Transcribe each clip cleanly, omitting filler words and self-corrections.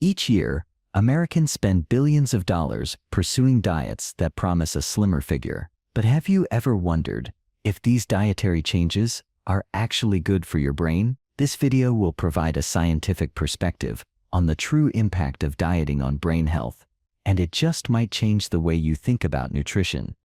Each year, Americans spend billions of dollars pursuing diets that promise a slimmer figure. But have you ever wondered if these dietary changes are actually good for your brain? This video will provide a scientific perspective on the true impact of dieting on brain health, and it just might change the way you think about nutrition.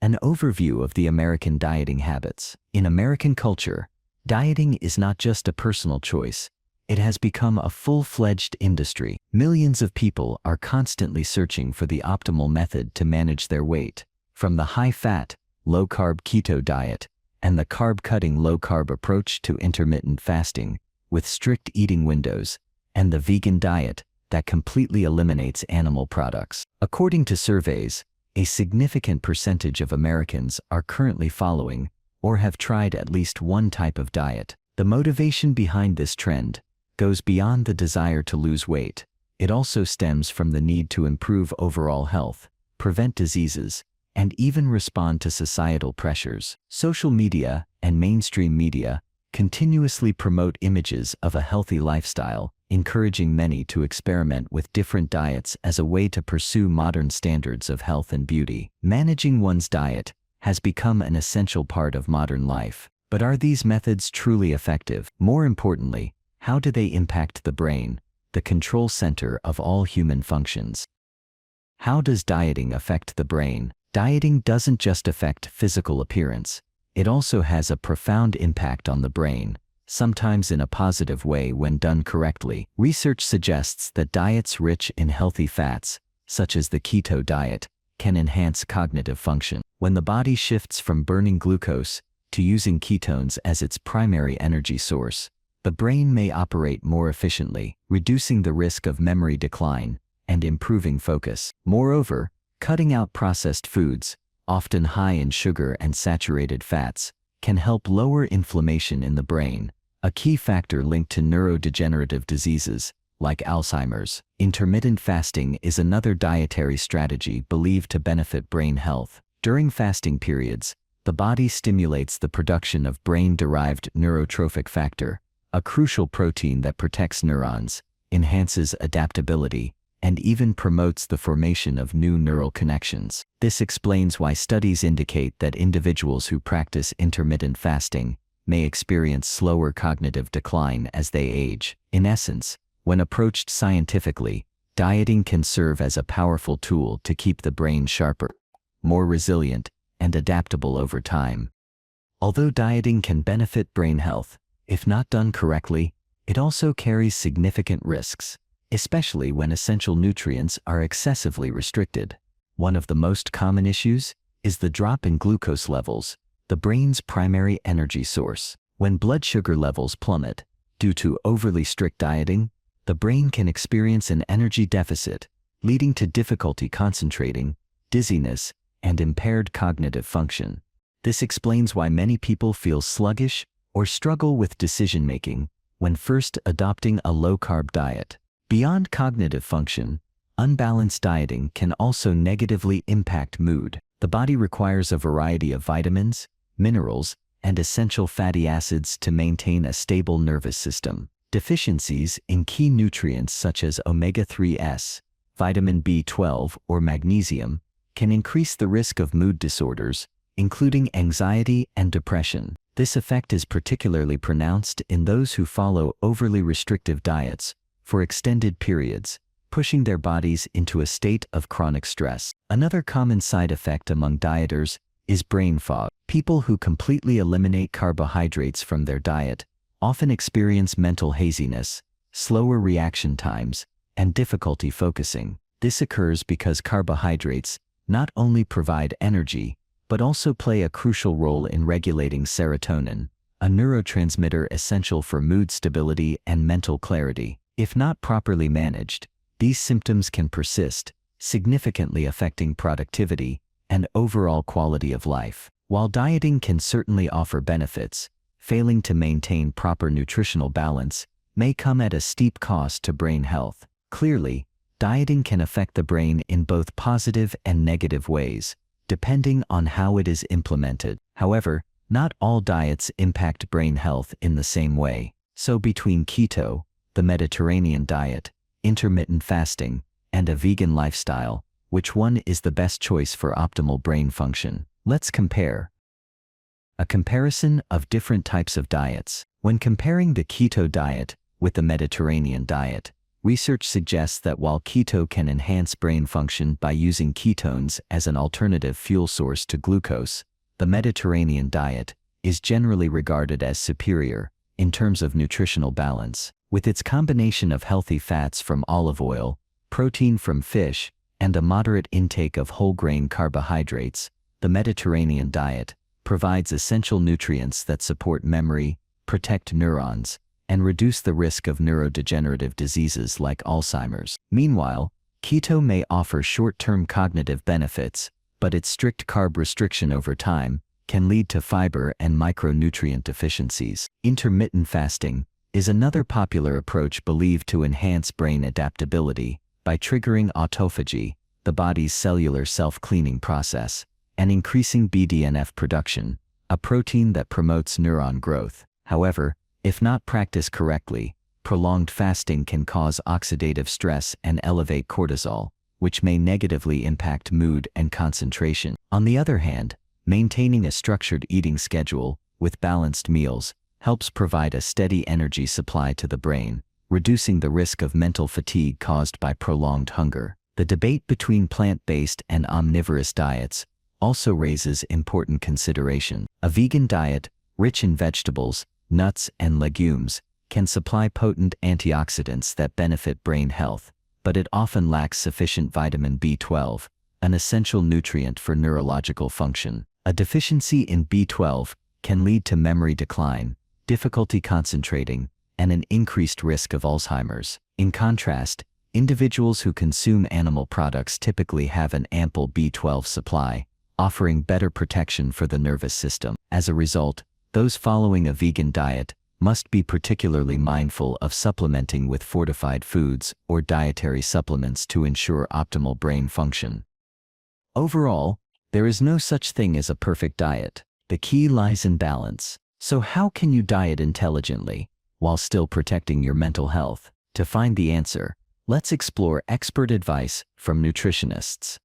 An overview of the American dieting habits. In American culture, dieting is not just a personal choice. It has become a full-fledged industry. Millions of people are constantly searching for the optimal method to manage their weight. From the high-fat, low-carb keto diet and the carb-cutting low-carb approach to intermittent fasting with strict eating windows, and the vegan diet that completely eliminates animal products. According to surveys, a significant percentage of Americans are currently following or have tried at least one type of diet. The motivation behind this trend goes beyond the desire to lose weight. It also stems from the need to improve overall health, prevent diseases, and even respond to societal pressures. Social media and mainstream media continuously promote images of a healthy lifestyle, encouraging many to experiment with different diets as a way to pursue modern standards of health and beauty. Managing one's diet has become an essential part of modern life. But are these methods truly effective? More importantly, how do they impact the brain, the control center of all human functions? How does dieting affect the brain? Dieting doesn't just affect physical appearance. It also has a profound impact on the brain, sometimes in a positive way when done correctly. Research suggests that diets rich in healthy fats, such as the keto diet, can enhance cognitive function. When the body shifts from burning glucose to using ketones as its primary energy source, the brain may operate more efficiently, reducing the risk of memory decline and improving focus. Moreover, cutting out processed foods, often high in sugar and saturated fats, can help lower inflammation in the brain, a key factor linked to neurodegenerative diseases like Alzheimer's. Intermittent fasting is another dietary strategy believed to benefit brain health. During fasting periods, the body stimulates the production of brain-derived neurotrophic factor, a crucial protein that protects neurons, enhances adaptability, and even promotes the formation of new neural connections. This explains why studies indicate that individuals who practice intermittent fasting may experience slower cognitive decline as they age. In essence, when approached scientifically, dieting can serve as a powerful tool to keep the brain sharper, more resilient, and adaptable over time. Although dieting can benefit brain health, if not done correctly, it also carries significant risks, especially when essential nutrients are excessively restricted. One of the most common issues is the drop in glucose levels, the brain's primary energy source. When blood sugar levels plummet due to overly strict dieting, the brain can experience an energy deficit, leading to difficulty concentrating, dizziness, and impaired cognitive function. This explains why many people feel sluggish or struggle with decision-making when first adopting a low-carb diet. Beyond cognitive function, unbalanced dieting can also negatively impact mood. The body requires a variety of vitamins, minerals, and essential fatty acids to maintain a stable nervous system. Deficiencies in key nutrients such as omega-3s, vitamin B12, or magnesium can increase the risk of mood disorders, including anxiety and depression. This effect is particularly pronounced in those who follow overly restrictive diets for extended periods, pushing their bodies into a state of chronic stress. Another common side effect among dieters is brain fog. People who completely eliminate carbohydrates from their diet often experience mental haziness, slower reaction times, and difficulty focusing. This occurs because carbohydrates not only provide energy, but also play a crucial role in regulating serotonin, a neurotransmitter essential for mood stability and mental clarity. If not properly managed, these symptoms can persist, significantly affecting productivity and overall quality of life. While dieting can certainly offer benefits, failing to maintain proper nutritional balance may come at a steep cost to brain health. Clearly, dieting can affect the brain in both positive and negative ways, depending on how it is implemented. However, not all diets impact brain health in the same way. So between keto, the Mediterranean diet, intermittent fasting, and a vegan lifestyle. Which one is the best choice for optimal brain function? Let's compare. A comparison of different types of diets. When comparing the keto diet with the Mediterranean diet, research suggests that while keto can enhance brain function by using ketones as an alternative fuel source to glucose, the Mediterranean diet is generally regarded as superior in terms of nutritional balance. With its combination of healthy fats from olive oil, protein from fish, and a moderate intake of whole-grain carbohydrates, the Mediterranean diet provides essential nutrients that support memory, protect neurons, and reduce the risk of neurodegenerative diseases like Alzheimer's. Meanwhile, keto may offer short-term cognitive benefits, but its strict carb restriction over time can lead to fiber and micronutrient deficiencies. Intermittent fasting is another popular approach believed to enhance brain adaptability by triggering autophagy, the body's cellular self-cleaning process, and increasing BDNF production, a protein that promotes neuron growth. However, if not practiced correctly, prolonged fasting can cause oxidative stress and elevate cortisol, which may negatively impact mood and concentration. On the other hand, maintaining a structured eating schedule with balanced meals helps provide a steady energy supply to the brain, reducing the risk of mental fatigue caused by prolonged hunger. The debate between plant-based and omnivorous diets also raises important consideration. A vegan diet, rich in vegetables, nuts, and legumes, can supply potent antioxidants that benefit brain health, but it often lacks sufficient vitamin B12, an essential nutrient for neurological function. A deficiency in B12 can lead to memory decline, difficulty concentrating, and an increased risk of Alzheimer's. In contrast, individuals who consume animal products typically have an ample B12 supply, offering better protection for the nervous system. As a result, those following a vegan diet must be particularly mindful of supplementing with fortified foods or dietary supplements to ensure optimal brain function. Overall, there is no such thing as a perfect diet. The key lies in balance. So how can you diet intelligently while still protecting your mental health? To find the answer, let's explore expert advice from nutritionists.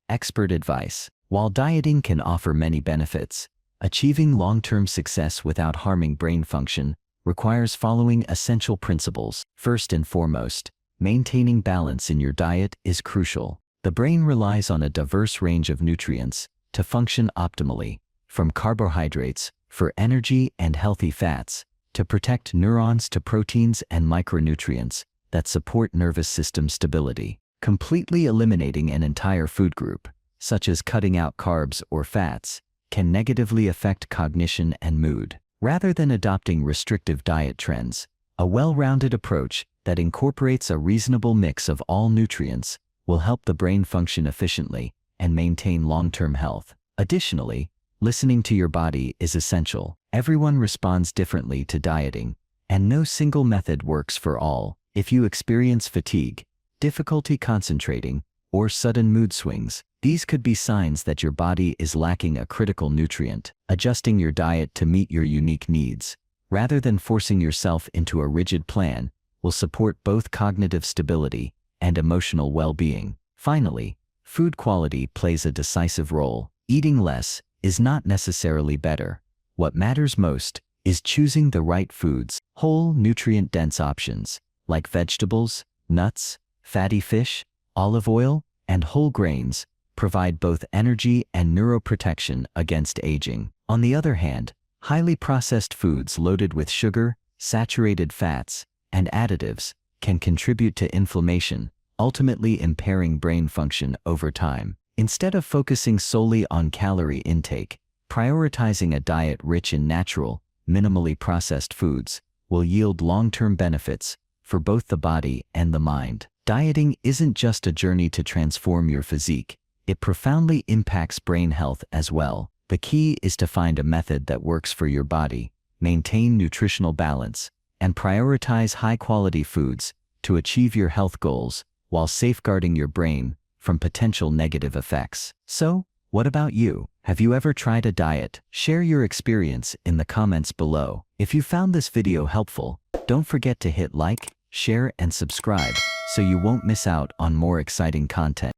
Expert advice. While dieting can offer many benefits, achieving long-term success without harming brain function requires following essential principles. First and foremost, maintaining balance in your diet is crucial. The brain relies on a diverse range of nutrients to function optimally, from carbohydrates for energy and healthy fats, to protect neurons to proteins and micronutrients that support nervous system stability. Completely eliminating an entire food group, such as cutting out carbs or fats, can negatively affect cognition and mood. Rather than adopting restrictive diet trends, a well-rounded approach that incorporates a reasonable mix of all nutrients will help the brain function efficiently and maintain long-term health. Additionally, listening to your body is essential. Everyone responds differently to dieting, and no single method works for all. If you experience fatigue, difficulty concentrating, or sudden mood swings, these could be signs that your body is lacking a critical nutrient. Adjusting your diet to meet your unique needs, rather than forcing yourself into a rigid plan, will support both cognitive stability and emotional well-being. Finally, food quality plays a decisive role. Eating less is not necessarily better. What matters most is choosing the right foods. Whole, nutrient-dense options, like vegetables, nuts, fatty fish, olive oil, and whole grains, provide both energy and neuroprotection against aging. On the other hand, highly processed foods loaded with sugar, saturated fats, and additives can contribute to inflammation, ultimately impairing brain function over time. Instead of focusing solely on calorie intake, prioritizing a diet rich in natural, minimally processed foods will yield long-term benefits for both the body and the mind. Dieting isn't just a journey to transform your physique, it profoundly impacts brain health as well. The key is to find a method that works for your body, maintain nutritional balance, and prioritize high-quality foods to achieve your health goals while safeguarding your brain from potential negative effects. So, what about you? Have you ever tried a diet? Share your experience in the comments below. If you found this video helpful, don't forget to hit like, share, and subscribe so you won't miss out on more exciting content.